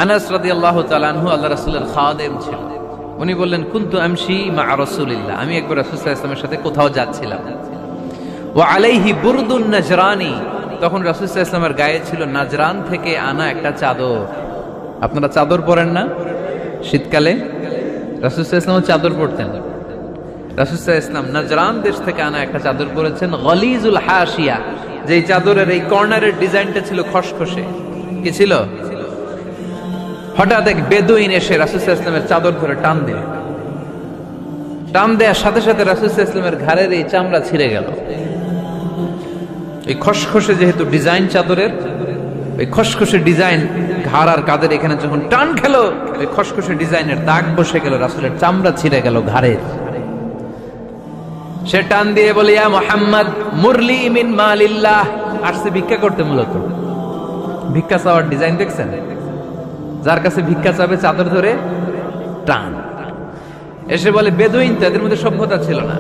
আনাস রাদিয়াল্লাহু তাআলা আনহু আল্লাহ রাসূলের খাদেম ছিলেন। উনি বললেন, কুনতু আমশি মা রাসূলিল্লাহ, আমি একবার রাসূল সাল্লাল্লাহু আলাইহি ওয়াসাল্লামের সাথে কোথাও যাচ্ছিলাম। ওয়া আলাইহি বুরদুন নাজরানি, তখন রাসূল সাল্লাল্লাহু আলাইহি ওয়াসাল্লামের গায়ে ছিল নাজরান থেকে আনা একটা চাদর। আপনারা চাদর পরেন না শীতকালে? রাসূল সাল্লাল্লাহু আলাইহি ওয়াসাল্লাম চাদর পরতেন। রাসূল সাল্লাল্লাহু আলাইহি ওয়াসাল্লাম নাজরান দেশ থেকে আনা একটা চাদর পরেছেন, গলিজুল হাশিয়া, যেই চাদরের এই কর্নারের ডিজাইনটা ছিল খসখসে। কি ছিল? হঠাৎ এক বেদুইন এসে রাসূল সাল্লাল্লাহু আলাইহি ওয়াসাল্লামের চাদর ধরে টান দিল। টান দেওয়ার সাথে সাথে রাসূল সাল্লাল্লাহু আলাইহি ওয়াসাল্লামের ঘাড়ের এই চামড়া ছিঁড়ে গেল। এই খসখসে যেহেতু ডিজাইন চাদরের, ওই খসখসে ডিজাইন ঘাড় আর কাঁধের এখানে যখন টান খেলো, ওই খসখসে ডিজাইনের দাগ বসে গেল, রাসূলের চামড়া ছিঁড়ে গেল ঘাড়ের। সে টান দিয়ে বলে, ইয়া মুহাম্মদ মুরলি মিন মালিল্লাহ, আসছে ভিক্ষা করতে। মূলত ভিক্ষা চাওয়ার ডিজাইন দেখছেন? যার কাছে ভিক্ষা চাবে চাদর ধরে টান। এসে বলে, বেদুইন তো, এদের মধ্যে সভ্যতা ছিল না।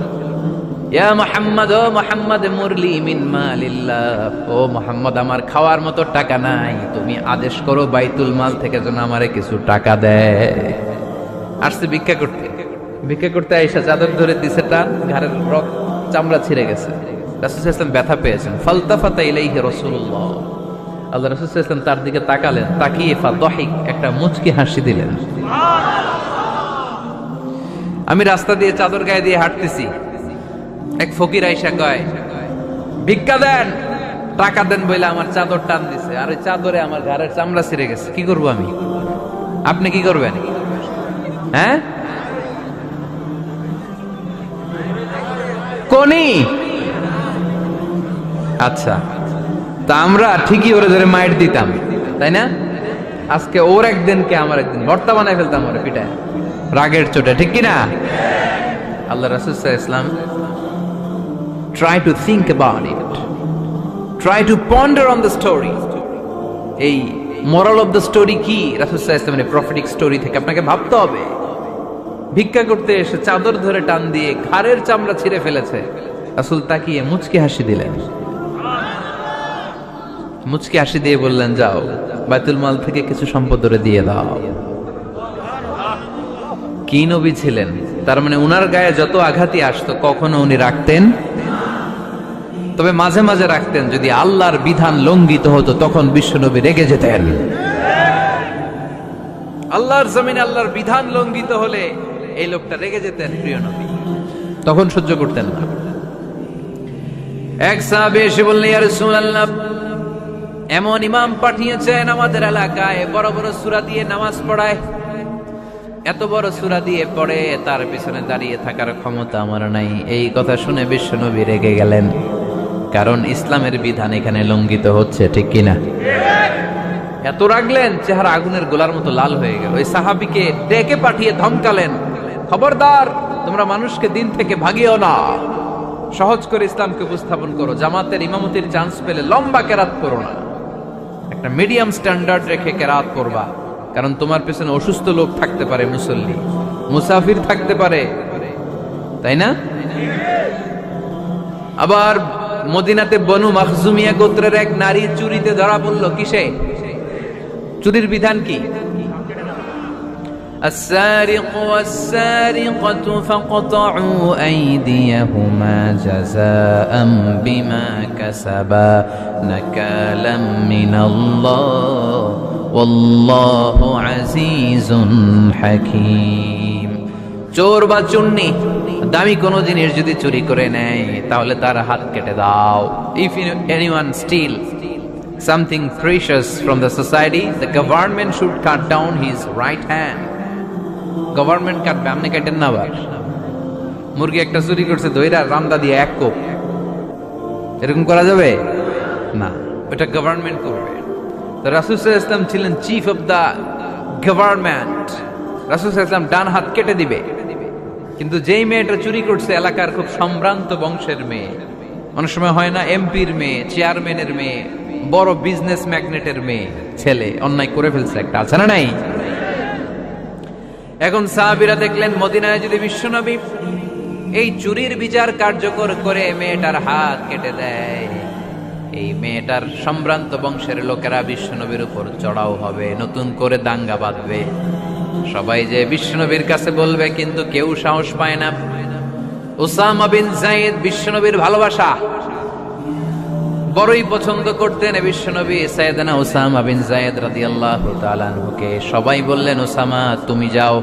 ইয়া মুহাম্মদ, ও মুহাম্মদ মুরলি মিন মালিল্লাহ, ও মুহাম্মদ আমার খাওয়ার মতো টাকা নাই, তুমি আদেশ করো বাইতুল মাল থেকে যেন আমারে কিছু টাকা দেয়। আসছে ভিক্ষা করতে। ভিক্ষা করতে আয়েশা চাদর ধরে দিছে টান, ঘাড়ের রক্ত চামড়া ছিঁড়ে গেছে। রাসূল সাল্লাল্লাহু আলাইহি ওয়াসাল্লাম ব্যথা পেয়েছেন। ফালতাফাতা ইলাইহি রাসূলুল্লাহ, আল্লাহ রাসূল সাল্লাল্লাহু আলাইহি ওয়াসাল্লাম তার দিকে তাকালেন, তাকিয়ে ফাদহিক, একটা মুচকি হাসি দিলেন। আমি রাস্তা দিয়ে চাদর গায়ে দিয়ে হাঁটতেছি, এক ফকির আয়েশা কয়, ভিক্ষা দেন, টাকা দেন বলে আমার চাদর টান দিছে, আর ওই চাদরে আমার ঘাড়ের চামড়া ছিঁড়ে গেছে। কি করব আমি? আপনি কি করবেন? হ্যাঁ, কোনি? আচ্ছা, তা আমরা ঠিকই ওরে ধরে মাইর দিতাম, তাই না? আজকে ওর একদিন কে আমার একদিন, ভর্তা বানায় ফেলতাম ওরে পিটায়, রাগের চোটে, ঠিক কিনা? আল্লাহ রাসূল সাল্লাল্লাহু আলাইহি ওয়াসাল্লাম try to think about it, try to ponder on the story. এই moral of the story কি? রাসূল সাল্লাল্লাহু আলাইহি ওয়াসাল্লামের প্রফেটিক স্টোরি থেকে আপনাকে ভাবতে হবে। ভিক্ষা করতে এসে চাদর ধরে টান দিয়ে ঘাড়ের চামড়া ছিঁড়ে ফেলেছে। রাসূল তাকিয়ে মুচকি হাসি দিলেন। মুচকি হাসি দিয়ে বললেন, যাও বাইতুল মাল থেকে কিছু সম্পদ ধরে দিয়ে দাও। কি নবী ছিলেন! তার মানে উনার গায়ে যত আঘাতই আসতো কখনো উনি রাখতেন, তবে মাঝে মাঝে রাখতেন। যদি আল্লাহর বিধান লঙ্ঘিত হতো তখন বিশ্বনবী রেগে যেতেন। আল্লাহর জমিনে আল্লাহর বিধান লঙ্ঘিত হলে এই লোকটা রেগে যেতেন, প্রিয় নবী, তখন সহ্য করতেন না। এক সাহাবী এসে বললেন, ইয়া রাসূলুল্লাহ, এমন ইমাম পাঠিয়েছেন আমাদের এলাকায়, বড় বড় সূরা দিয়ে নামাজ পড়ায়, এত বড় সূরা দিয়ে পড়ে, তার পিছনে দাঁড়িয়ে থাকার ক্ষমতা আমার নাই। এই কথা শুনে বিশ্বনবী রেগে গেলেন, কারণ ইসলামের বিধান এখানে লঙ্ঘিত হচ্ছে, ঠিক কিনা? এত রাগলেন, চেহারা আগুনের গোলার মতো লাল হয়ে গেল। ওই সাহাবীকে ডেকে পাঠিয়ে ধমকালেন, খবরদার, তোমরা মানুষকে দিন থেকে ভাগিও না, সহজ করে ইসলামকে উপস্থাপন করো। জামাতের ইমামতির চান্স পেলে লম্বা কেরাত করো না, একটা মিডিয়াম স্ট্যান্ডার্ড রেখে কেরাত করবা, কারণ তোমার পেছনে অসুস্থ লোক থাকতে পারে, মুসল্লি, মুসাফির থাকতে পারে, তাই না? আবার মদিনাতে বনু মাখজুমিয়া গোত্রের এক নারী চুরিতে ধরা পড়ল। কিসে? চুরির বিধান কি? السارق والسارقة فاقطعوا أيديهما جزاء بما كسبا نكالا من الله والله عزيز حكيم। চোর বা চুন্নি দামি কোনো জিনিস যদি চুরি করে নেয় তাহলে তার হাত কেটে দাও। If anyone steal something precious from the society, the government should cut down his right hand. Government কাটবে, আপনি কাটেন না। আবার মুরগি একটা চুরি করছে, দইরা রান্দা দিয়ে এক কোপ, এরকম করা যাবে না, ওটা গভর্নমেন্ট করবে। তো রাসূল সাল্লাল্লাহু আলাইহি ওয়াসাল্লাম ছিলেন চিফ অফ দা গভর্নমেন্ট। রাসূল সাল্লাল্লাহু আলাইহি ওয়াসাল্লাম ডান হাত কেটে দিবে, কিন্তু যেই মেয়েটা চুরি করছে এলাকার খুব সম্ভ্রান্ত বংশের মেয়ে, অনেক সময় হয় না এমপির মেয়ে, চেয়ারম্যানের মেয়ে, বড় বিজনেস ম্যাগনেটের মেয়ে, ছেলে অন্যায় করে ফেলছে একটা, আছে না নাই? এখন সাহাবীরা দেখলেন মদিনায় যদি বিশ্বনবী এই চুরির বিচার কার্যকর করে মেয়েটার হাত কেটে দেয়, এই মেয়েটার সম্ভ্রান্ত বংশের লোকেরা বিশ্বনবীর উপর চড়াও হবে, নতুন করে দাঙ্গা বাঁধবে। সবাই যে বিশ্বনবীর কাছে বলবে, কিন্তু কেউ সাহস পায় না। উসামা বিন যায়েদ বিশ্বনবীর ভালোবাসা বড়ই পছন্দ করতেন বিশ্বনবী। সাইয়েদনা উসামা বিন যায়েদ রাদিয়াল্লাহু তাআলা আনহুকে সবাই বললেন, উসামা তুমি যাও,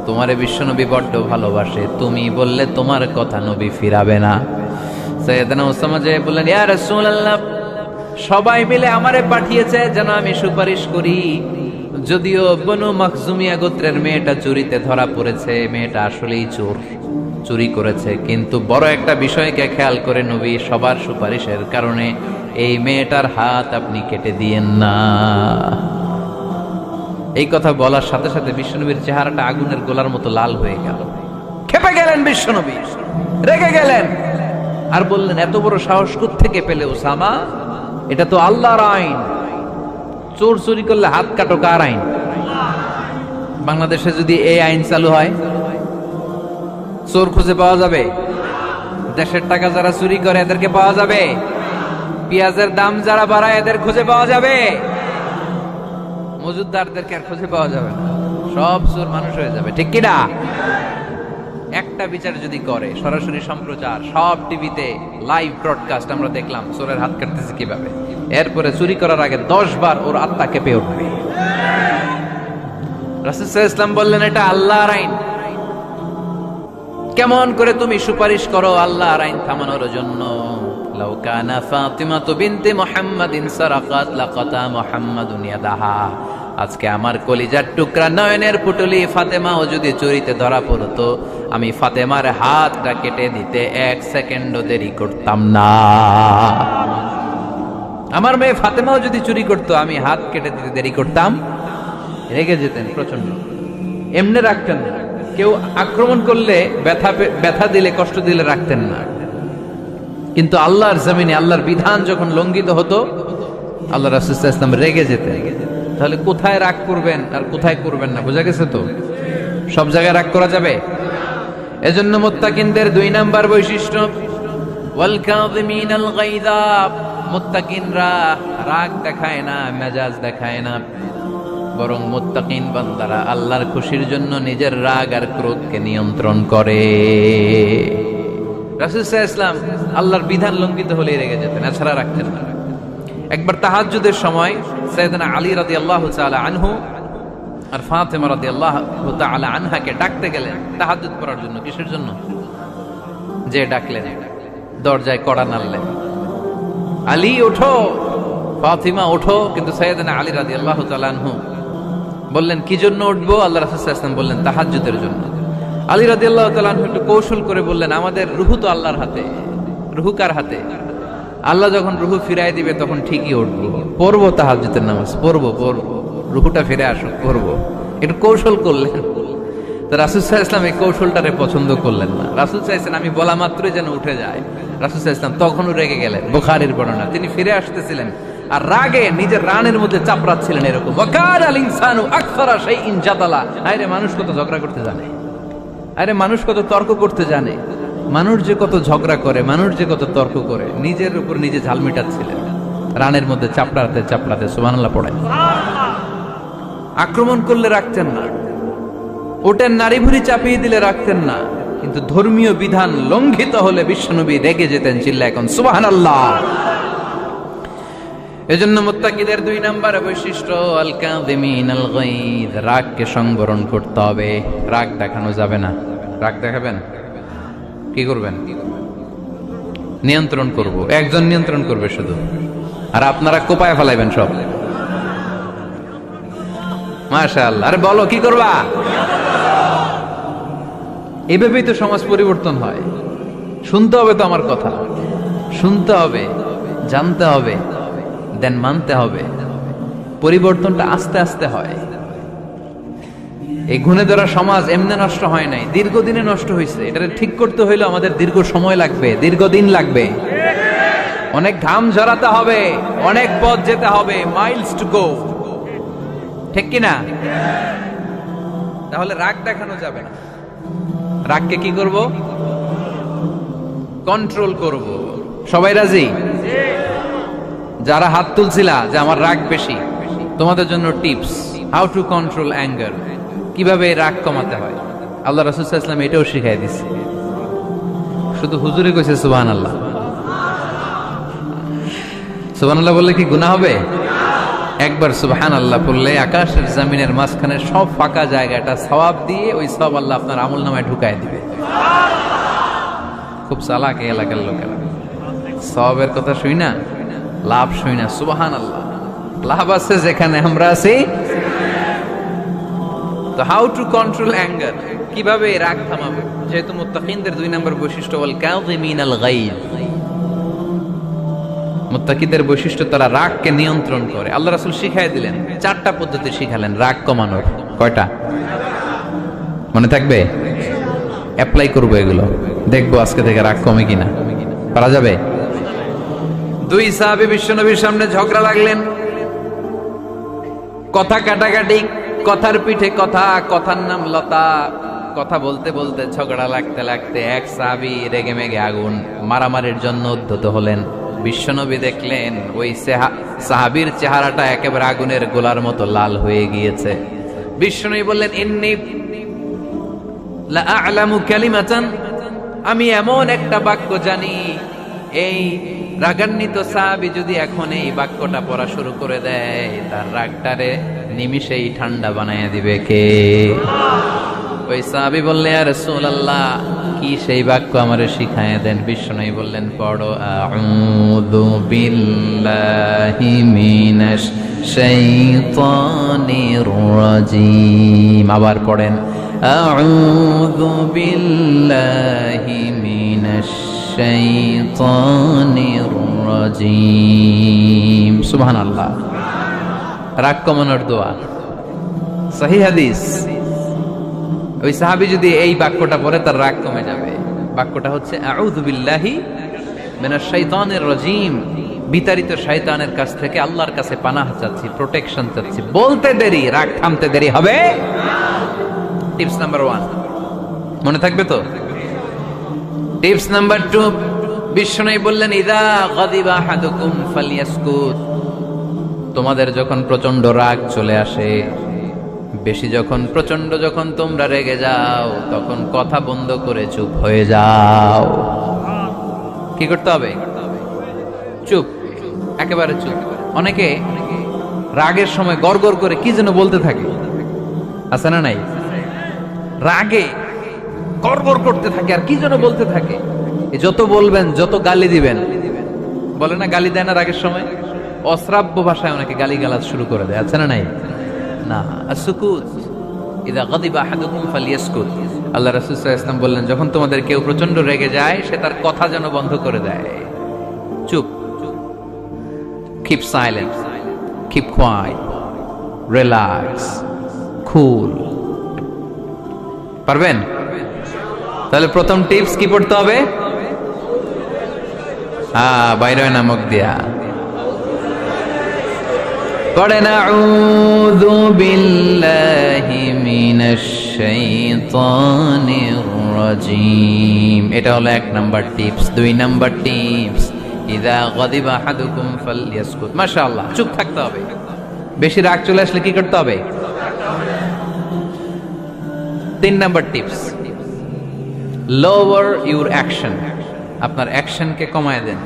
তোমারে বিশ্বনবী বড্ড ভালোবাসে, তুমি বললে তোমার কথা নবী ফিরাবে না। সাইয়েদনা উসামা যে বললেন, ইয়া রাসূলুল্লাহ, সবাই মিলে আমারে পাঠিয়েছে যেন আমি সুপারিশ করি। যদিও বনু মাখজুমিয়া গোত্রের মেয়েটা চুরিতে ধরা পড়েছে, মেয়েটা আসলেই চোর, চুরি করেছে, কিন্তু বড় একটা বিষয়কে খেয়াল করে নবী সবার সুপারিশের কারণে এই মেয়েটার হাত আপনি কেটে দিয়েন না। এই কথা বলার সাথে সাথে বিশ্বনবীর চেহারাটা আগুনের গোলার মতো লাল হয়ে গেল। খেপে গেলেন বিশ্বনবী, রেগে গেলেন, আর বললেন, এত বড় সাহস কোত্থেকে পেলে উসামা? এটা তো আল্লাহর আইন, চোর চুরি করলে হাত কাটো কার আইন? বাংলাদেশে যদি এই আইন চালু হয়, চোর খুঁজে পাওয়া যাবে? দেশের টাকা যারা চুরি করে এদেরকে পাওয়া যাবে? পেঁয়াজের দাম যারা বাড়ায় এদের খুঁজে পাওয়া যাবে? মজুদদারদেরকে আর খুঁজে পাওয়া যাবে না, সব চোর মানুষ হয়ে যাবে, ঠিক কিনা? একটা বিচার যদি করে, সরাসরি সম্প্রচার, সব টিভিতে লাইভ ব্রডকাস্ট, আমরা দেখলাম চোরের হাত কাটতেছে কিভাবে, এরপরে চুরি করার আগে 10 বার ওর আত্মা কেঁপে উঠবে। রাসূল সাল্লাল্লাহু আলাইহি ওয়াসাল্লাম বললেন, এটা আল্লাহর আইন, কেমন করে তুমি সুপারিশ করো আল্লাহর আইন থামানোর জন্য? লাউ কানা ফাতিমাতু বিনতে মুহাম্মাদিন সারাকাত লাকাতা মুহাম্মাদুন ইয়াদাহা। আজকে আমার কলিজার টুকরা নয়নের পুটলি ফাতেমাও যদি চুরিতে ধরা পড়তো, আমি ফাতেমার হাতটা কেটে দিতে 1 সেকেন্ডও দেরি করতাম না। আমার মেয়ে ফাতেমাও যদি চুরি করতো, আমি হাত কেটে দিতে দেরি করতাম। রেগে যেতেন প্রচন্ড, এমনি রাখতেন না। কেউ আক্রমণ করলে, ব্যথা দিলে, কষ্ট দিলে রাখতেন না। কিন্তু আল্লাহর জমিনে আল্লাহর বিধান যখন লঙ্ঘিত হতো, আল্লাহ রাসূল সাল্লাল্লাহু আলাইহি ওয়াসাল্লাম রেগে যেতেন। তাহলে কোথায় রাগ করবেন আর কোথায় করবেন না বোঝা গেছে তো? সব জায়গায় রাগ করা যাবে? এজন্য মুত্তাকিনদের 2 নাম্বার বৈশিষ্ট্য, ওয়াল কাযিমিনাল গায়যা। মুত্তাকিনরা রাগ দেখায় না, মেজাজ দেখায় না, বরং মুত্তাকিন বান্দারা আল্লাহর খুশির জন্য নিজের রাগ আর ক্রোধকে নিয়ন্ত্রণ করে। রাসূল সাল্লাল্লাহু আলাইহি ওয়াসাল্লাম আল্লাহর বিধান লঙ্ঘিত হলে রেগে যেতেন, এছাড়া রাখতেন না। একবার তাহাজ্জুদের সময় সাইয়েদনা আলী রাদিয়াল্লাহু তাআলা আনহু আর ফাতেমা রাদিয়াল্লাহু তাআলা আনহাকে ডাকতে গেলেন তাহাজ্জুদ পড়ার জন্য। কিসের জন্য? যে ডাকলেন, দরজায় কড়া নাড়লেন, আলী ওঠো, ফাতিমা ওঠো। কিন্তু সাইয়েদনা আলী রাদিয়াল্লাহু তাআলা আনহু বললেন, কি জন্য উঠবো? আল্লাহ রাসূল সাল্লাল্লাহু আলাইহি ওয়াসাল্লাম বললেন, তাহাজ্জুদের জন্য। আলী রাদিয়াল্লাহু তাআলা আনহু একটু কৌশল করে বললেন, আমাদের রুহু তো আল্লাহর হাতে। রুহু কার হাতে? আল্লাহ যখন রুহু ফিরাই দিবে তখন ঠিকই উঠবো, পড়বো তাহাজ্জুদের নামাজ, পড়বো, রুহুটা ফিরে আসুক, পড়বো। একটু কৌশল করলেন। তো রাসূল সাল্লাল্লাহু আলাইহি ওয়াসাল্লাম এই কৌশলটারে পছন্দ করলেন না। রাসূল চাইছেন আমি বলা মাত্রই যেন উঠে যায়। রাসূল সাল্লাল্লাহু আলাইহি ওয়াসাল্লাম তখনও রেগে গেলেন। বুখারীর বর্ণনা, তিনি ফিরে আসতেছিলেন আর রাগে নিজের রানের মধ্যে চাপড়াচ্ছিলেন এরকম, ওয়াকানাল ইনসানু আকসারা শাইইন জাদালা। আরে মানুষ কত ঝগড়া করতে জানে, আরে মানুষ কত তর্ক করতে জানে, মানুষ যে কত ঝগড়া করে, মানুষ যে কত তর্ক করে, নিজের উপর নিজে ঝাল মেটাচ্ছিলেন রানের মধ্যে চাপড়াতে চাপড়াতে। সুবহানাল্লাহ পড়েন। আক্রমণ করলে রাখতেন না, ওটের নারী ভুঁড়ি চাপিয়ে দিলে রাখতেন না, কিন্তু ধর্মীয় বিধান লঙ্ঘিত হলে বিশ্বনবী রেগে যেতেন, চিল্লায় এখন সুবহানাল্লাহ। এজন্য মুত্তাকিদের 2 নাম্বার বৈশিষ্ট্য, আল কাযিমিনাল গায়য, রাগকে সংবরণ করতে হবে, রাগ দেখানো যাবে না। রাগ দেখাবেন, কি করবেন? নিয়ন্ত্রণ করব, একজন নিয়ন্ত্রণ করবে শুধু, আর আপনারা কোপায় ফেলাইবেন সব। মাশাআল্লাহ। আরে বলো, কি করবা? এভাবেই তো সমাজ পরিবর্তন হয়। শুনতে হবে তো আমার কথা, শুনতে হবে, জানতে হবে, দেন মানতে হবে। পরিবর্তনটা আস্তে আস্তে হয়। এই গুণে ধরা সমাজ এমনি নষ্ট হয় নাই, দীর্ঘদিনে নষ্ট হয়েছে। এটা ঠিক করতে হইলে আমাদের দীর্ঘ সময় লাগবে, দীর্ঘদিন লাগবে, অনেক ঘাম ঝরাতে হবে, অনেক পথ যেতে হবে, মাইলস টু গো, ঠিক কিনা? তাহলে রাগ দেখানো যাবে না। রাগকে কি করব? কন্ট্রোল করব। সবাই রাজি? যারা হাত তুলছিলা যে আমার রাগ বেশি, তোমাদের জন্য tips, how to control anger, কিভাবে রাগ কমাতে হয়। আল্লাহ রাসূল সাল্লাল্লাহু আলাইহি ওয়াসাল্লাম এটাও শিখাই দিছে। শুধু হুজুরে কইছে সুবহানাল্লাহ। সুবহানাল্লাহ বললে কি গুনাহ হবে? একবার সুবহানাল্লাহ বললে আকাশের জমিনের মাঝখানে সব ফাঁকা জায়গাটা সওয়াব দিয়ে ওই সওয়াব আল্লাহ আপনার আমলনামায় ঢুকায় দিবে। খুব চালাক এই এলাকার লোকেরা, সওয়াবের কথা শুই না, লাভ শুই না। সুবহানাল্লাহ, লাভ আছে যেখানে আমরা আছি। তো হাউ টু কন্ট্রোল অ্যাঙ্গার, কিভাবে রাগ থামাবো? যেহেতু মুত্তাকিনদের 2 নম্বর বৈশিষ্ট্য ওয়াল কাযিমিনাল গায়জ, মুত্তাকিদের বৈশিষ্ট্য তারা রাগকে নিয়ন্ত্রণ করে। আল্লাহ রাসূল শিখাই দিলেন, 4টা পদ্ধতি শিখালেন রাগ কমানোর। কয়টা মনে থাকবে? অ্যাপ্লাই করবো এগুলো, দেখবো আজকে থেকে রাগ কমে কিনা। পারা যাবে? 2 সাহাবী বিশ্বনবীর সামনে ঝগড়া লাগলেন, কথা কাটাকাটি, কথার পিঠে কথা, কথার নাম লতা। কথা বলতে বলতে ঝগড়া লাগতে লাগতে এক সাহাবী রেগে মেগে আগুন, মারামারির জন্য উদ্ধত হলেন। বিশ্বনবী দেখলেন ওই সাহাবীর চেহারাটা একেবারে আগুনের গোলার মতো লাল হয়ে গিয়েছে। বিশ্বনবী বললেন, ইন্নী লা আ'লামু কালিমাতান, আমি এমন একটা বাক্য জানি, এই রাগান্বিত সাহাবী যদি এখন এই বাক্যটা পড়া শুরু করে দেয়, তার রাগটারে নিমিষেই ঠান্ডা বানাইয়া দিবে কে? ওই সাহাবী বললেন, ইয়া রাসূলুল্লাহ, কি সেই বাক্য আমারে শিখায়া দেন। বিশ্বনবী বললেন, পড়ো আউযু বিল্লাহি মিনাশ শাইতানির রাজীম। আবার পড়েন, আউযু বিল্লাহি মিনাশ শাইতানির রাজীম। সুবহানাল্লাহ, রাগ কমানোর দোয়া, সহিহ হাদিস। ওই সাহাবী যদি এই বাক্যটা পড়ে তার রাগ কমে যাবে। বাক্যটা হচ্ছে আউযু বিল্লাহি মিনাশ শাইতানির রাজীম, বিতাড়িত শয়তানের কাছ থেকে আল্লাহর কাছে পানাহ চাচ্ছি, প্রোটেকশন চাচ্ছি। বলতে দেরি, রাগ থামতে দেরি হবে। টিপস নাম্বার 1 মনে থাকবে তো? টিপস নাম্বার 2, বিশ্বনবী বললেন, ইযা গাদিবা আহাদুকুম ফালইয়াসকুত, তোমাদের যখন প্রচন্ড রাগ চলে আসে, বেশি যখন, প্রচন্ড যখন তোমরা রেগে যাও, তখন কথা বন্ধ করে চুপ হয়ে যাও। কি করতে হবে? চুপ, একেবারে চুপ। অনেকে রাগের সময় গড়গড় করে কি যেন বলতে থাকে, আছে না নাই? রাগে গড়গড় করতে থাকে আর কি যেন বলতে থাকে। যত বলবেন, যত গালি দিবেন, বলে না গালি দেয় না রাগের সময়, অশ্রাব্য ভাষায় অনেকে গালি গালাজ শুরু করে দেয়, আছে না নাই? না, আসুকুত, ইযা গাদিবা আহাদুকুম ফালইয়াসকুত। আল্লাহ রাসূল সাল্লাল্লাহু আলাইহি ওয়াসাল্লাম বললেন, যখন তোমাদের কেউ প্রচন্ড রেগে যায়, সে তার কথা যেন বন্ধ করে দেয়। চুপ, keep silent, keep quiet, relax, cool. পারবেন? তাহলে প্রথম টিপস কি পড়তে হবে? বাইরে নামক দিয়া পড়েন, আউযু বিল্লাহি মিনাশ শাইতানির রাজীম। এটা হলো 1 নাম্বার টিপস। 2 নাম্বার টিপস, ইযা গাদিবা আহাদুকুম ফালইয়াসকুত। মাশাআল্লাহ, চুপ থাকতে হবে। বেশি রাগ চলে আসলে কি করতে হবে? 3 number tips, lower your action, আপনার অ্যাকশনকে কমায় দেন।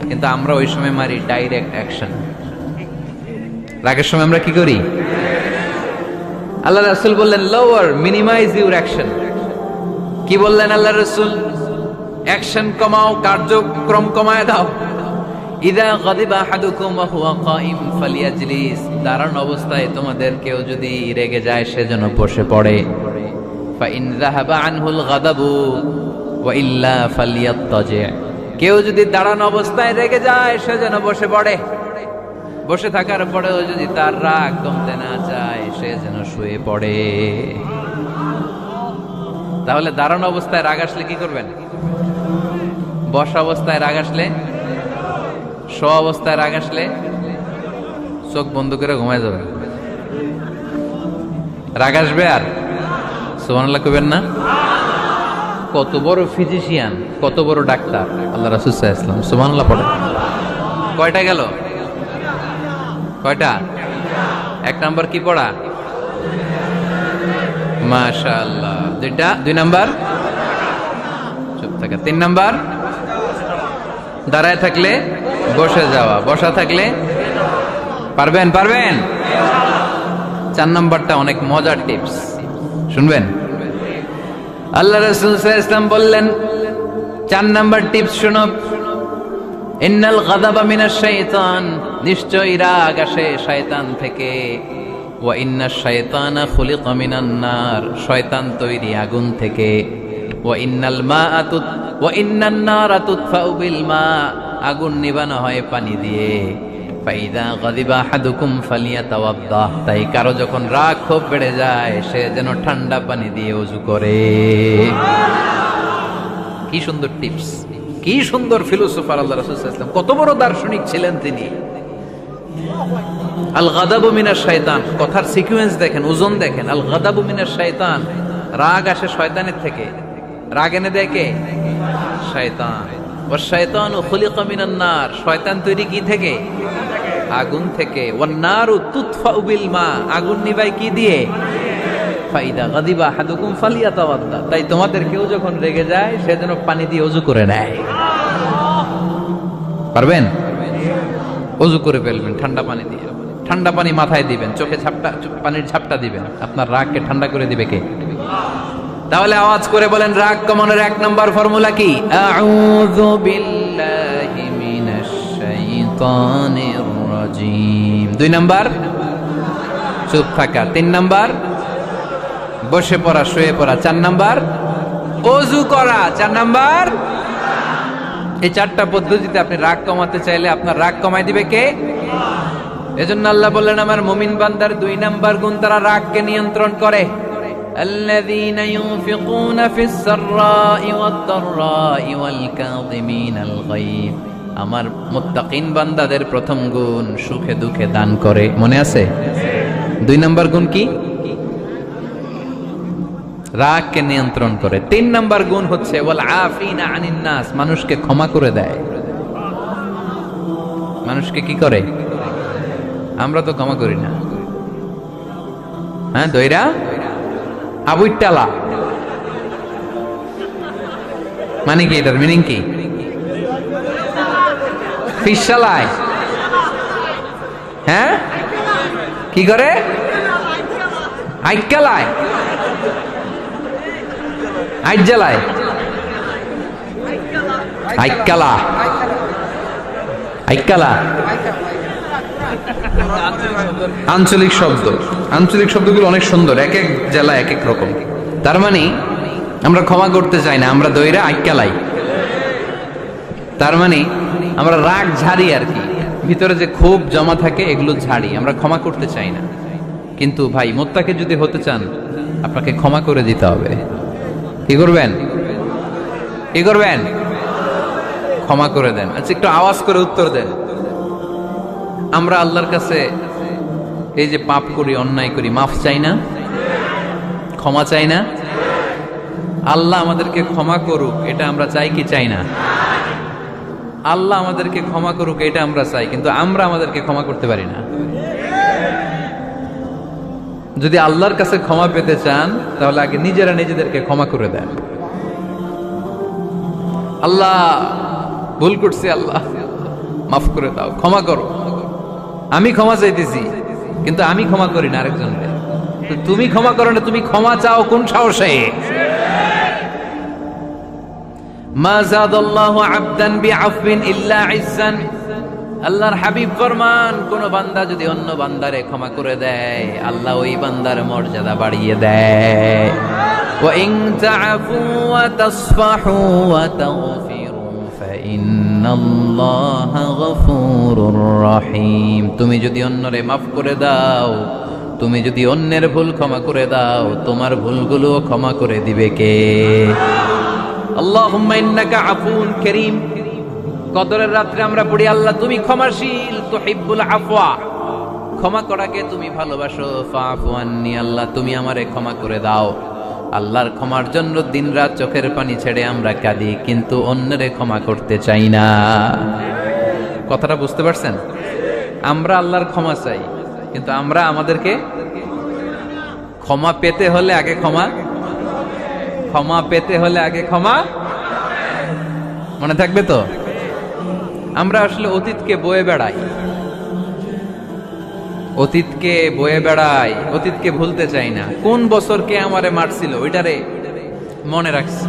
কিন্তু আমরা ওই সময় মারি ডাইরেক্ট অ্যাকশন। রাগের সময় আমরা কি করি? আল্লাহ রাসূল বললেন, লোয়ার, মিনিমাইজ ইউর অ্যাকশন। কি বললেন আল্লাহ রাসূল? অ্যাকশন কমাও, কার্যক্রম কমায় দাও। ইযা গাদিবা আহাদুকুম ওয়া হুয়া কাইম ফালিয়াজলিস, দাঁড়ানো অবস্থায় তোমাদের কেউ যদি রেগে যায়, সে যেন বসে পড়ে। ফাইন যাহাবা আনহুল গাদাবু ওয়া ইল্লা ফালিয়াত্তাজি, কেউ যদি দাঁড়ানো অবস্থায় রেগে যায়, সে যেন বসে পড়ে। বসে থাকার পরেও যদি তার রাগ কমতে না চায়, সে যেন শুয়ে পড়ে। তাহলে দাঁড়ানো অবস্থায় রাগ আসলে কি করবেন? বসা অবস্থায় রাগ আসলে, শোয়া অবস্থায় রাগ আসলে চোখ বন্ধ করে ঘুমায় যাবেন। রাগ আসবে আর সুবহানাল্লাহ কইবেন না? কত বড় ফিজিশিয়ান, কত বড় ডাক্তার আল্লাহ রাসূল সাল্লাল্লাহু আলাইহি ওয়াসাল্লাম। সুবহানাল্লাহ পড়েন। কয়টা গেল? কয়টা? 1 নাম্বার কি পড়া? মাশাআল্লাহ। 2 নাম্বার চুপ থাকা। 3 নাম্বার দাঁড়ায় থাকলে বসে যাওয়া, বসা থাকলে পারবেন? 4 নাম্বারটা অনেক মজার টিপস, শুনবেন? আল্লাহ রাসূল সাল্লাল্লাহু আলাইহি ওয়াসাল্লাম বললেন 4 নাম্বার টিপস শুনো। ইন্নাল গাযাবা মিনাশ শাইতান, নিশ্চয়ই রাগ আসে শয়তান থেকে। ওয়া ইন্নাশ শাইতানা খুলিকা মিনান নার, শয়তান তৈরি আগুন থেকে। ওয়া ইন্নান নারা তুতফাউ বিল মা, আগুন নিভানো হয় পানি দিয়ে। ফাইদা গাযিবা আহাদুকুম ফালিয়াতাওয়াদ্দা, তাই কারো যখন রাগ খুব বেড়ে যায় সে যেন ঠান্ডা পানি দিয়ে ওযু করে। কি সুন্দর টিপস, কি সুন্দর ফিলোসোফার আল্লাহ রাসূল সাল্লাল্লাহু আলাইহি ওয়াসাল্লাম, কত বড় দার্শনিক ছিলেন তিনি। আল গাদাবু মিনাশ শাইতান, কথার সিকোয়েন্স দেখেন, ওজন দেখেন। আল গাদাবু মিনাশ শাইতান, রাগ আসে শয়তানের থেকে। রাগ এনে দেয় কে? শয়তান। ওয়া শাইতানু খুলিকা মিনান নার, শয়তান তৈরি কি থেকে? আগুন থেকে। ওয়ান নারু তুতফাউ বিল মা, আগুন নিভায় কি দিয়ে? ফাইদা গাদিবা আহাদুকুম ফালিয়াতাওয়াদ্দা, তাই তোমাদের কেউ যখন রেগে যায় সে যেন পানি দিয়ে ওযু করে নেয়। পারবেন? ওযু করে ফেলবেন ঠান্ডা পানি দিয়ে। ঠান্ডা পানি মাথায় দিবেন, চোখে পানির ঝাপটা দিবেন। আপনার রাগকে ঠান্ডা করে দিবে কে? তাহলে আওয়াজ করে বলেন রাগ কমানোর 1 নাম্বার ফর্মুলা কি? আউযু বিল্লাহি মিনাশ শাইতানির রাজিম। 2 নাম্বার চুপ থাকা। 3 নাম্বার বসে পড়া, শুয়ে পড়া। 4 নাম্বার ওযু করা। 4 নাম্বার। এই 4টা পদ্ধতিতে আপনি রাগ কমাতে চাইলে আপনার রাগ কমাই দিবে কে? এজন্য আল্লাহ বললেন আমার মুমিন বান্দার 2 নাম্বার গুণ, তারা রাগকে নিয়ন্ত্রণ করে। الذين ينفقون في السراء والضراء والكاظمين الغيظ, আমার মুত্তাকিন বান্দাদের প্রথম গুণ সুখে দুঃখে দান করে। মনে আছে? 2 নাম্বার গুণ কি? রাগকে নিয়ন্ত্রণ করে। 3 নাম্বার গুণ হচ্ছে ওয়াল আফিনা আনিন নাস, মানুষকে ক্ষমা করে দেয়। মানুষকে কি করে? আমরা তো ক্ষমা করি না। হ্যাঁ, দইরা আবুইটালা মানে কি? এটার মিনিং কি? ফিশালায়। হ্যাঁ, কি করে? আইকালায়, আইজালায়, আইকালা, আইকালা আঞ্চলিক শব্দ। আঞ্চলিক শব্দগুলো অনেক সুন্দর, এক এক জেলা এক এক রকম। তার মানে আমরা ক্ষমা করতে চাই না, আমরা দইরা আইকালাই। তার মানে আমরা রাগ ঝাড়ি আর কি, ভিতরে যে ক্ষোভ জমা থাকে এগুলো ঝাড়ি, আমরা ক্ষমা করতে চাই না। কিন্তু ভাই মুত্তাকি যদি হতে চান আপনাকে ক্ষমা করে দিতে হবে। কি করবেন? কি করবেন? ক্ষমা করে দেন। আচ্ছা, একটু আওয়াজ করে উত্তর দেন। আমরা আল্লাহর কাছে এই যে পাপ করি, অন্যায় করি, মাফ চাই না? ক্ষমা চাই না? আল্লাহ আমাদেরকে ক্ষমা করুক এটা আমরা চাই কি চাই না? আল্লাহ আমাদেরকে ক্ষমা করুক এটা আমরা চাই, কিন্তু আমরা আমাদেরকে ক্ষমা করতে পারি না। যদি আল্লাহর কাছে ক্ষমা পেতে চান তাহলে আগে নিজেরা নিজেদেরকে ক্ষমা করে দেন। আল্লাহ ভুল করছি, আল্লাহ মাফ করে দাও, ক্ষমা করো। আমি ক্ষমা চাইতেছি কিন্তু আমি ক্ষমা করি না আরেকজনকে। তুমি ক্ষমা করো না, তুমি ক্ষমা চাও কোন সাহসে? মা যাদাল্লাহু আবদান বিআফবিন ইল্লা ইজ্জান, আল্লাহর হাবিব ফরমান কোন বান্দা যদি অন্য বান্দারে ক্ষমা করে দেয় আল্লাহ ওই বান্দার মর্যাদা বাড়িয়ে দেয়। ওয়া ইন তা'ফু ওয়া তাসফাহু ওয়া তাগফিরু ফাইন্নাল্লাহা গফুরুর রহিম, তুমি যদি অন্যরে মাফ করে দাও, তুমি যদি অন্যের ভুল ক্ষমা করে দাও, তোমার ভুলগুলো ক্ষমা করে দিবে কে? আল্লাহুম্মা ইন্নাকা আফুন কারীম। কদরের রাত্রে আমরা পড়ি আল্লাহ তুমি ক্ষমাশীল, তুহিব্বুল আফওয়া, ক্ষমা করাকে তুমি ভালোবাসো। ফাআফু আন্নি, আল্লাহ তুমি আমারে ক্ষমা করে দাও। আল্লাহর ক্ষমার জন্য দিনরাত চোখের পানি ছেড়ে আমরা কাঁদি, কিন্তু অন্যরে ক্ষমা করতে চাই না। কথাটা বুঝতে পারছেন? আমরা আল্লাহর ক্ষমা চাই, কিন্তু আমরা আমাদেরকে ক্ষমা পেতে হলে আগে ক্ষমা পেতে হলে আগে ক্ষমা, মনে থাকবে তো? আমরা আসলে অতীতকে বয়ে বেড়াই, অতীতকে ভুলতে চাই না। কোন বছর কে আমারে মারছিল ওইটারে মনে রাখছি,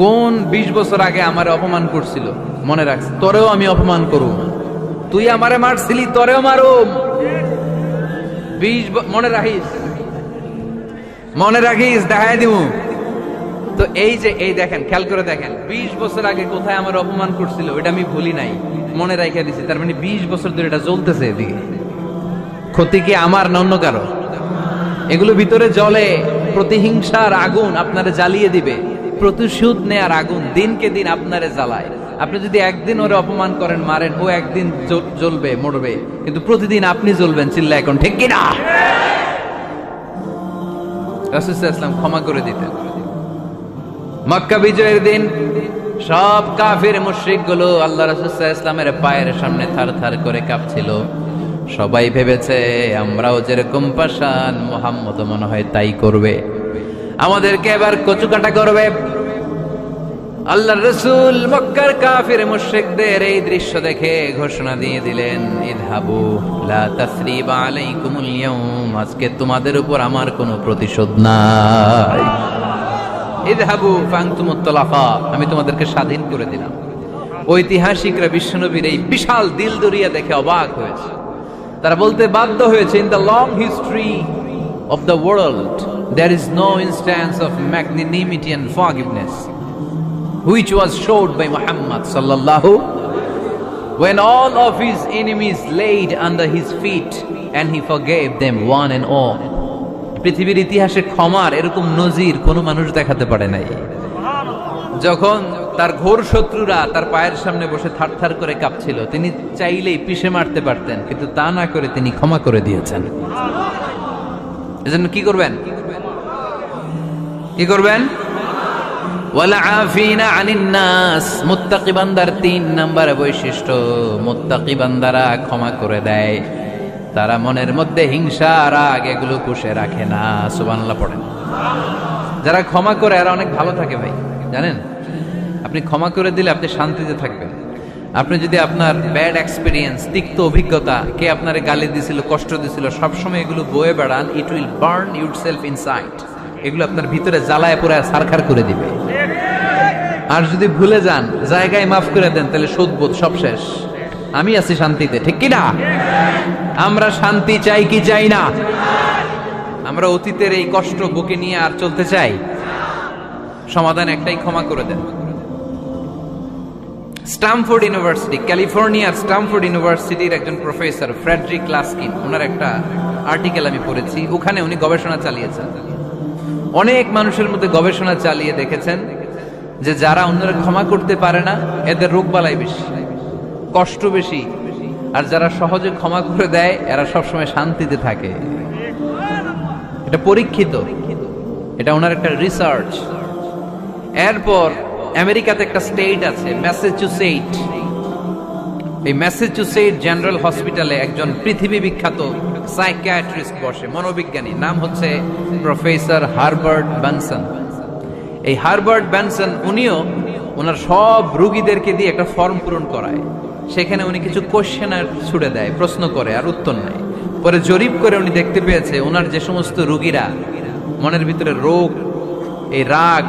কোন 20 বছর আগে আমারে অপমান করছিল মনে রাখছি, তোরেও আমি অপমান করুম, তুই আমারে মারছিলি তোরেও মারুম। 20 মনে রাখিস দেখাই দিব। তো এই দেখেন, খেয়াল করে দেখেন, 20 বছর আগে কোথায় আমার অপমান করছিল ওইটা আমি ভুলি নাই, মনে রাখিয়া দিছি। তার মানে 20 বছর ধরে এটা জ্বলতেছে। এদিকে ক্ষতি কি আমার না অন্য কারো? এগুলো ভিতরে জ্বলে, প্রতিহিংসার আগুন আপনারে জ্বালিয়ে দিবে, প্রতিশোধ নেয়ার আগুন দিনকে দিন আপনারে জ্বালায়। আপনি যদি একদিন ওরে অপমান করেন, মারেন, ও একদিন জ্বলবে, মরবে, কিন্তু প্রতিদিন আপনি জ্বলবেন। চিল্লা এখন ঠিক কিনা? রাসূল সাল্লাল্লাহু আলাইহি ওয়াসাল্লাম ক্ষমা করে দিতেন। মক্কা বিজয়ের দিন সব কাফির মুশরিক গুলো আল্লাহ রাসূল সাল্লাল্লাহু আলাইহি ওয়াসাল্লামের পায়ের সামনে থারথার করে কাঁপছিল। সবাই ভেবেছে আমরাও যেরকম পাষাণ, মুহাম্মদ মনে হয় তাই করবে, আমাদেরকে এবার কচুকাটা করবে। আল্লাহর রাসূল মক্কার কাফির মুশরিকদের এই দৃশ্য দেখে ঘোষণা দিয়ে দিলেন, ইযহাবু লা তাসরিবা আলাইকুমুল ইয়াউম, আজকে তোমাদের উপর আমার কোনো প্রতিশোধ নাই। ইযহাবু ফাআনতুমুত তালাকা, আমি তোমাদেরকে স্বাধীন করে দিলাম। ঐতিহাসিকরা বিশ্বনবীর এই বিশাল দিলদরিয়া দেখে অবাক হয়েছে। তারা বলতে বাধ্য হয়েছে, in the long history of the world there is no instance of magnanimity and forgiveness which was showed by Muhammad sallallahu, when all of his enemies laid under his feet and he forgave them one and all. পৃথিবীর ইতিহাসে ক্ষমার এরকম নজির কোন মানুষ দেখাতে পারে নাই। যখন তার ঘোর শত্রুরা তার পায়ের সামনে বসে থারথার করে কাঁপছিল, তিনি চাইলেই পিষে মারতে পারতেন, কিন্তু তা না করে তিনি ক্ষমা করে দিয়েছেন। এজন্য কি করবেন? ওয়ালা আফিনা আনিন নাস, মুত্তাকি বান্দার 3 নাম্বার বৈশিষ্ট্য, মুত্তাকি বান্দারা ক্ষমা করে দেয়। তারা মনের মধ্যে হিংসা, রাগ এগুলো পুষে রাখে না। সুবহানাল্লাহ পড়েন। যারা ক্ষমা করে এরা অনেক ভালো থাকে ভাই, জানেন? আপনি ক্ষমা করে দিলে আপনি শান্তিতে থাকবেন। আপনি যদি আপনার ব্যাড এক্সপেরিয়েন্স, তিক্ত অভিজ্ঞতা, কে আপনারে গালি দিছিল, কষ্ট দিছিল, সবসময় এগুলো বয়ে বেড়ান, it will burn yourself inside. এগুলো আপনার ভিতরে জ্বালায় পুরায় ছারখার করে দিবে। আর যদি ভুলে যান, জায়গায় মাফ করে দেন, তাহলে শোধবোধ সব শেষ। আমি আছি শান্তিতে, ঠিক কি না? আমরা শান্তি চাই কি চাই না? আমরা অতীতের এই কষ্ট বুকে নিয়ে আর চলতে চাই? সমাধান একটাই, ক্ষমা করে দেন। স্ট্যামফোর্ড ইউনিভার্সিটি, ক্যালিফোর্নিয়ার স্ট্যামফোর্ড ইউনিভার্সিটির একজন প্রফেসর ফ্রেডরিক লাস্কিন, ওনার একটা আর্টিকেল আমি পড়েছি। ওখানে উনি গবেষণা চালিয়েছেন, অনেক মানুষের মধ্যে গবেষণা চালিয়ে দেখেছেন যে যারা অন্যরা ক্ষমা করতে পারে না, এদের রোগবালাই বেশি, কষ্ট বেশি। আর যারা সহজে ক্ষমা করে দেয়, এরা সবসময় শান্তিতে থাকে। এটা পরীক্ষিত, এটা ওনার একটা রিসার্চ। এরপর আমেরিকাতে একটা স্টেট আছে ম্যাসাচুসেট। এই ম্যাসাচুসেট জেনারেল হসপিটালে একজন পৃথিবী বিখ্যাত সাইকিয়াট্রিস্ট বসে, মনোবিজ্ঞানী, নাম হচ্ছে প্রফেসর হারবার্ট বেনসন। এই হারবার্ট বেনসন উনিও ওনার সব রোগীদেরকে দিয়ে একটা ফর্ম পূরণ করায়। সেখানে উনি কিছু কোশ্চেনার ছুড়ে দেয়, প্রশ্ন করে আর উত্তর নেয়। পরে জরিপ করে উনি দেখতে পেয়েছে ওনার যে সমস্ত রোগীরা মনের ভিতরে রোগ, এই রাগ,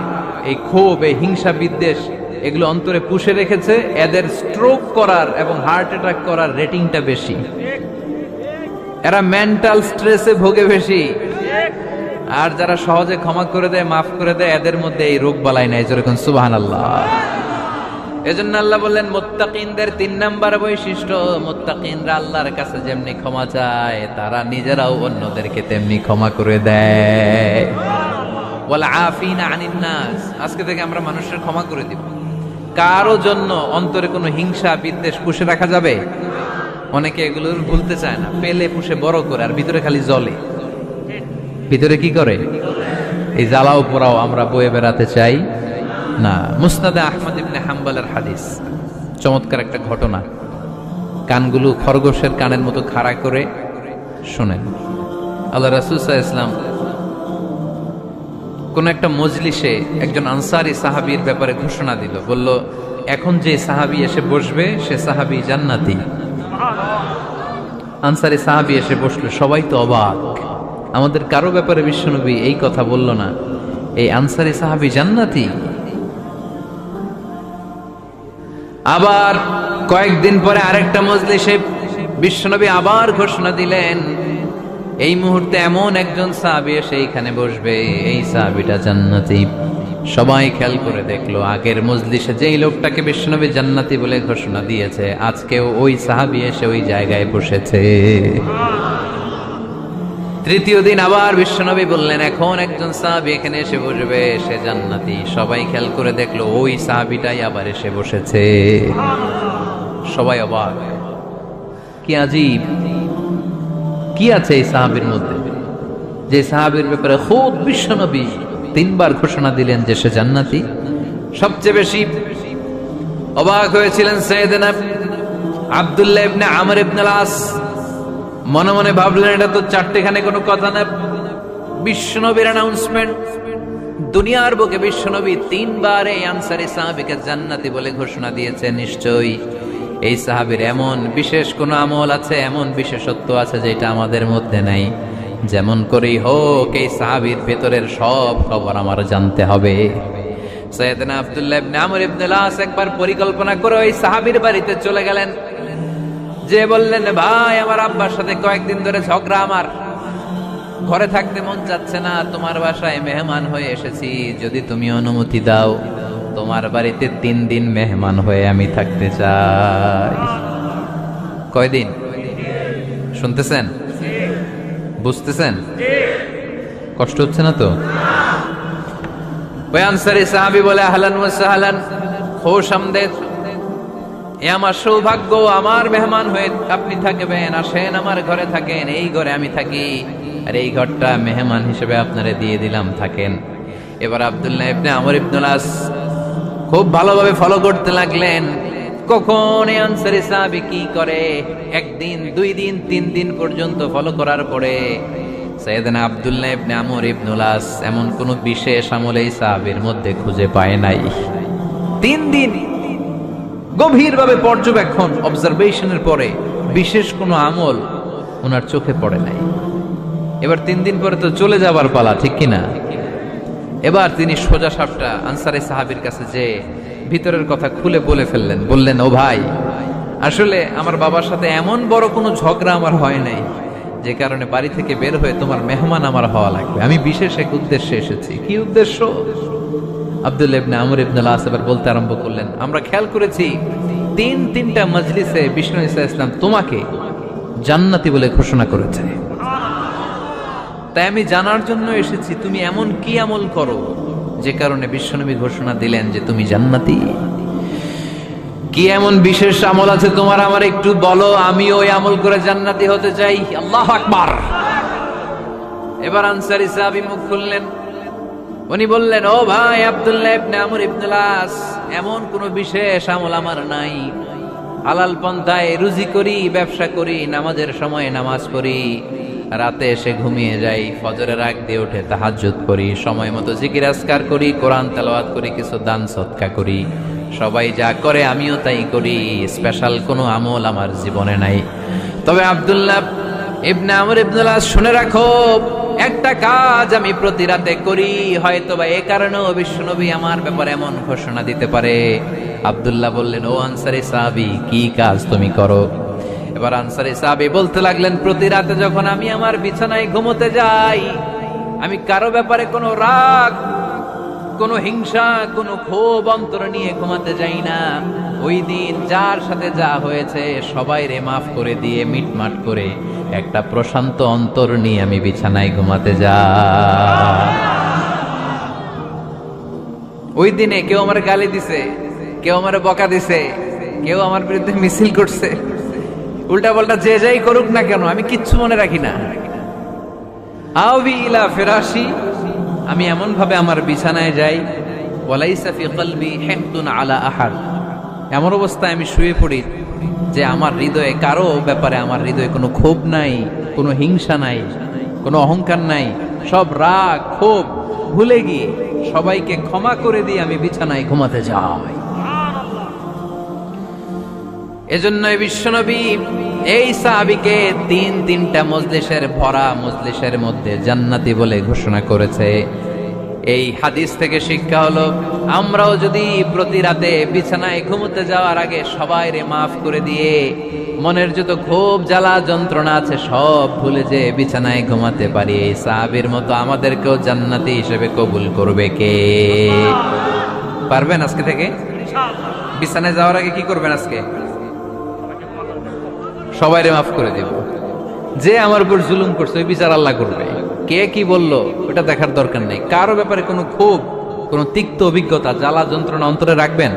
এই ক্ষোভ, এই হিংসা বিদ্বেষ এগুলো অন্তরে পুষে রেখেছে, এদের স্ট্রোক করার এবং হার্ট অ্যাটাক করার রেটিংটা বেশি। এরা মেন্টাল স্ট্রেসে ভোগে বেশি। আর যারা সহজে ক্ষমা করে দেয়, মাফ করে দেয়, এদের মধ্যে এই রোগ বালাই নাই। যেরকম সুবহানাল্লাহ। এজন্য আল্লাহ বললেন মুত্তাকিনদের 3 নাম্বার বৈশিষ্ট্য, মুত্তাকিনরা আল্লাহর কাছে যেমনি ক্ষমা চায়, তারা নিজেরাও অন্যদেরকে তেমনি ক্ষমা করে দেয়। ওয়াল আফিনা আনিন নাস, আজকে থেকে আমরা মানুষের ক্ষমা করে দিব। কারো জন্য অন্তরে কোনো হিংসা বিদ্বেষ পুষে রাখা যাবে? অনেকে এগুলো ভুলতে চায় না, পেলে পুষে বড় করে, আর ভিতরে খালি জ্বলে। ভিতরে কি করে? এই জ্বালাও পোড়াও আমরা বয়ে বেড়াতে চাই না। মুসনাদে আহমদ ইবনে হাম্বলের হাদিস, চমৎকার একটা ঘটনা। কানগুলো খরগোশের কানের মতো খাড়া করে শোনেন। আল্লাহ রাসূল সাল্লাল্লাহু আলাইহি ওয়াসাল্লাম কোন একটা মজলিসে একজন আনসারী সাহাবীর ব্যাপারে ঘোষণা দিল, বলল এখন যে সাহাবী এসে বসবে সে সাহাবী জান্নাতি। আনসারী সাহাবী এসে বসলো, সবাই তো অবাক, আমাদের কারো ব্যাপারে বিশ্বনবী এই কথা বলল না, এই আনসারী সাহাবী জান্নাতি। আবার কয়েকদিন পরে আরেকটা মজলিসে বিশ্বনবী আবার ঘোষণা দিলেন, এই মুহূর্তে এমন একজন সাহাবী এসে এইখানে বসবে, এই সাহাবীটা জান্নাতি। সবাই খেয়াল করে দেখলো, আগের মজলিসে যেই লোকটাকে বিশ্বনবী জান্নাতি বলে ঘোষণা দিয়েছে, আজকেও ওই সাহাবী এসে ওই জায়গায় বসেছে। তৃতীয় দিন আবার বিশ্বনবী বললেন, এখন একজন সাহাবী এখানে এসে বসবে, সে জান্নাতি। সবাই খেয়াল করে দেখলো, ওই সাহাবীটাই আবার এসে বসেছে। সবাই অবাক, কি আজীব, কি আছে এই সাহাবীর মধ্যে, যে সাহাবীর ব্যাপারে খুব বিশ্বনবী তিনবার ঘোষণা দিলেন যে সে জান্নাতি। সবচেয়ে বেশি অবাক হয়েছিলেন সাইয়েদনা আব্দুল্লাহ ইবনে আমর ইবনে আল-আস। মনে মনে ভাবলেন, এটা তো চারটেখানে কোনো কথা না, বিশ্বনবীর অ্যানাউন্সমেন্ট। দুনিয়ার বুকে বিশ্বনবী তিনবার এই আনসারী সাহাবীকে জান্নাতি বলে ঘোষণা দিয়েছে, নিশ্চয়ই এই সাহাবীর এমন বিশেষ কোনো আমল আছে, এমন বিশেষত্ব আছে যেটা আমাদের মধ্যে নাই। যেমন করেই হোক এই সাহাবীর ভেতরের সব খবর আমার জানতে হবে। সাইয়েদনা আব্দুল্লাহ ইবনে আমর ইবনে আল-আস একবার পরিকল্পনা করে ওই সাহাবীর বাড়িতে চলে গেলেন, যে বললেন, ভাই আমার আব্বার সাথে কয়েকদিন ধরে ঝগড়া, আমার ঘরে থাকতে মন চাচ্ছে না, তোমার বাসায় মেহমান হয়ে এসেছি, যদি তুমি অনুমতি দাও তোমার বাড়িতে 3 দিন মেহমান হয়ে আমি থাকতে চাই। কয়দিন? শুনতেছেন, বুঝতেছেন, কষ্ট হচ্ছে না তো? ওই আনসারী সাহাবী বলে, আহলান ওয়া সাহলান, খুশ আমদেদ, এ আমার সৌভাগ্য, আমার মেহমান হয়ে আপনি থাকবেন, আসেন আমার ঘরে থাকেন, এই ঘরে আমি থাকি, আর এই ঘরটা মেহমান হিসেবে আপনারে দিয়ে দিলাম, থাকেন। এবার আব্দুল্লাহ ইবনে আমর ইবনে আল-আস খুব ভালোভাবে ফলো করতে লাগলেন, কখন এই আনসারী সাহাবী কি করে। 1 দিন, 2 দিন, 3 দিন পর্যন্ত ফলো করার পরে সাইয়েদনা আব্দুল্লাহ ইবনে আমর ইবনে আল-আস এমন কোন বিশেষ আমল এই সাহাবীর মধ্যে খুঁজে পায় নাই। 3 দিন গভীরভাবে পর্যবেক্ষণ, অবজারভেশনের পরে বিশেষ কোনো আমল ওনার চোখে পড়ে নাই। এবার 3 দিন পরে তো চলে যাবার পালা, ঠিক কিনা? এবার তিনি সোজা সাপটা আনসারী সাহাবীর কাছে যে ভিতরের কথা খুলে বলে ফেললেন, বললেন, ও ভাই, আসলে আমার বাবার সাথে এমন বড় কোনো ঝগড়া আমার হয় নাই, যে কারণে বাড়ি থেকে বের হয়ে তোমার মেহমান আমার হওয়া লাগবে। আমি বিশেষ এক উদ্দেশ্যে এসেছি। কি উদ্দেশ্য? আব্দুল্লাহ ইবনে আমর ইবনে আল-আস এবার বলতে আরম্ভ করলেন, আমরা খেয়াল করেছি 3টা মজলিসে বিষ্ণু ঈসা ইসলাম তোমাকে জান্নাতি বলে ঘোষণা করেছে, তাই আমি জানার জন্য এসেছি তুমি এমন কি আমল করো যে কারণে বিশ্বনবী ঘোষণা দিলেন যে তুমি জান্নাতি। কি এমন বিশেষ আমল আছে তোমার, আমার একটু বলো, আমি ওই আমল করে জান্নাতি হতে চাই। আল্লাহু আকবার। এবার আনসারী সাহাবী মুখ খুললেন, উনি বললেন, ও ভাই আব্দুল্লাহ ইবনে আমর ইবনে আল-আস, এমন কোন বিশেষ আমল আমার নাই। হালাল পন্থায় রুজি করি, ব্যবসা করি, নামাজের সময় নামাজ পড়ি, রাতে এসে ঘুমিয়ে যাই, ফজরের আগ দিয়ে উঠে তাহাজ্জুদ করি, সময় মতো জিকির আজকার করি, কোরআন তেলাওয়াত করি, কিছু দান সদকা করি। সবাই যা করে আমিও তাই করি, স্পেশাল কোনো আমল আমার জীবনে নাই। তবে আব্দুল্লাহ ইবনে আমর ইবনে আল-আস, শুনে রাখো, একটা কাজ আমি প্রতি রাতে করি, হয়তোবা এ কারণেও বিশ্বনবী আমার ব্যাপারে এমন ঘোষণা দিতে পারে। আব্দুল্লাহ বললেন, ও আনসারী সাহাবী, কি কাজ তুমি করো? এবার আনসারী সাহাবী বলতে লাগলেন, প্রতি রাতে যখন আমি আমার বিছানায় ঘুমোতে যাই, আমি কারো ব্যাপারে কোনো রাগ, কোনো হিংসা, কোনো ক্ষোভ অন্তরে নিয়ে ঘুমাতে যাই না। ওই দিন যার সাথে যা হয়েছে সবাই রে মাফ করে দিয়ে মিটমাট করে একটা প্রশান্ত অন্তর নিয়ে আমি বিছানায় ঘুমাতে যাই। ওই দিনে কেউ আমার গালি দিছে, কেউ আমার বকা দিছে, কেউ আমার বিরুদ্ধে মিছিল করছে, উল্টা পাল্টা যে যাই করুক না কেন, আমি কিচ্ছু মনে রাখি না। আওবি ইলা ফিরাশি, আমি এমন ভাবে আমার বিছানায় যাই, ওয়ালাইসা ফি কলবি হিকদুন আলা আহাদ, এমন অবস্থায় আমি শুয়ে পড়ি যে আমার হৃদয়ে কারো ব্যাপারে আমার হৃদয়ে কোনো ক্ষোভ নাই, কোনো হিংসা নাই, কোনো অহংকার নাই, সব রাগ ক্ষোভ ভুলে গিয়ে সবাইকে ক্ষমা করে দিয়ে আমি বিছানায় ঘুমাতে যাই। এজন্য বিশ্বনবী এই সাহাবীকে তিনটা মজলিসের ভরা মজলিসের মধ্যে জান্নাতি বলে ঘোষণা করেছে। এই হাদিস থেকে শিক্ষা হলো, আমরাও যদি প্রতি রাতে বিছানায় ঘুমোতে যাওয়ার আগে সবাইরে মাফ করে দিয়ে মনের যত ক্ষোভ জ্বালা যন্ত্রণা আছে সব ভুলে যে বিছানায় ঘুমাতে পারি, এই সাহাবীর মতো আমাদেরকেও জান্নাতি হিসেবে কবুল করবে কে? পারবেন আজকে থেকে? বিছানায় যাওয়ার আগে কি করবেন? আজকে সবাইরে মাফ করে দিব। যে আমার উপর জুলুম করছে ওই বিচার আল্লাহ করবে। কে কি বললো ওটা দেখার দরকার নেই। কারো ব্যাপারে কোনো ক্ষোভ, কোনো তিক্ত অভিজ্ঞতা, জ্বালা যন্ত্রণা অন্তরে রাখবেন?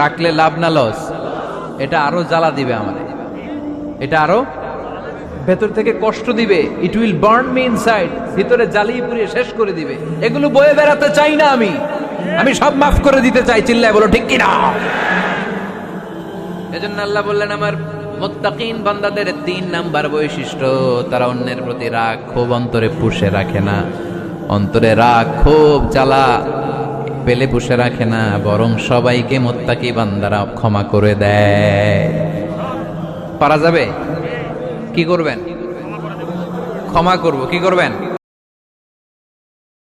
রাখলে লাভ না লস? এটা আরো জ্বালা দিবে আমারে, এটা আরো ভেতর থেকে কষ্ট দিবে। It will burn me inside, ভিতরে জ্বালিয়ে পুড়িয়ে শেষ করে দিবে। এগুলো বয়ে বেড়াতে চাই না আমি সব মাফ করে দিতে চাই। চিল্লায় বলো ঠিক কিনা? এজন্য আল্লাহ বললেন, আমার মুত্তাকিন বান্দাদের 3 নাম্বার বৈশিষ্ট্য, তারা অন্যের প্রতি রাগ ক্ষোভ অন্তরে পুষে রাখে না। অন্তরে রাগ ক্ষোভ জ্বালা পেলে পুষে রাখে না, বরং সবাইকে মুত্তাকি বান্দারা ক্ষমা করে দেয়। পারা যাবে? কি করবেন? ক্ষমা করব। কি করবেন?